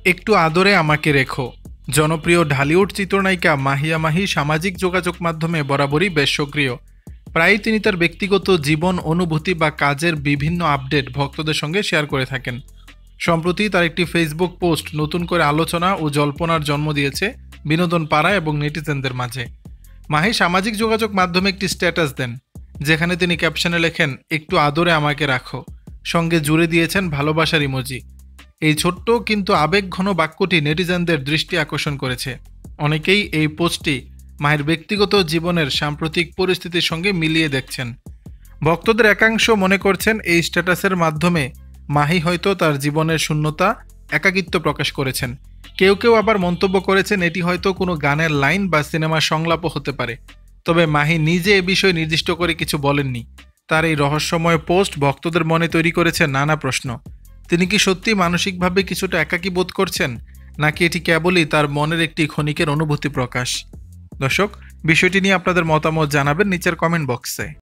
একটু আদরে আমাকে রেখো। জনপ্রিয় ঢালিউড চিত্রনায়িকা মাহিয়া মাহি সামাজিক যোগাযোগ মাধ্যমে বরাবরই বেশ সক্রিয়। প্রায়ই তিনি তার ব্যক্তিগত জীবন, অনুভূতি বা কাজের বিভিন্ন আপডেট ভক্তদের সঙ্গে শেয়ার করে থাকেন। সম্প্রতি তার একটি ফেসবুক পোস্ট নতুন করে আলোচনা ও জল্পনার জন্ম দিয়েছে বিনোদন পাড়া এবং নেটিজেনদের মাঝে। মাহি সামাজিক যোগাযোগ মাধ্যমে একটি স্ট্যাটাস দেন, যেখানে তিনি ক্যাপশনে লেখেন, একটু আদরে আমাকে রাখো, সঙ্গে জুড়ে দিয়েছেন ভালোবাসার ইমোজি। এই ছোট্ট কিন্তু আবেগঘন বাক্যটি নেটিজেনদের দৃষ্টি আকর্ষণ করেছে। অনেকেই এই পোস্টটি মায়ের ব্যক্তিগত জীবনের সাম্প্রতিক পরিস্থিতির সঙ্গে মিলিয়ে দেখছেন। ভক্তদের একাংশ মনে করছেন এই স্ট্যাটাসের মাধ্যমে মাহি হয়তো তার জীবনের শূন্যতা, একাকিত্ব প্রকাশ করেছেন। কেউ কেউ আবার মন্তব্য করেছেন এটি হয়তো কোনো গানের লাইন বা সিনেমার সংলাপও হতে পারে। তবে মাহি নিজে এ বিষয়ে নির্দিষ্ট করে কিছু বলেননি। তার এই রহস্যময় পোস্ট ভক্তদের মনে তৈরি করেছে নানা প্রশ্ন। তিনি কি সত্যি মানসিকভাবে কিছুটা একাকী বোধ করছেন, নাকি এটি কেবলই তার মনের একটি ক্ষণিকের অনুভূতি প্রকাশ? দর্শক, বিষয়টি নিয়ে আপনাদের মতামত জানাবেন নিচের কমেন্ট বক্সে।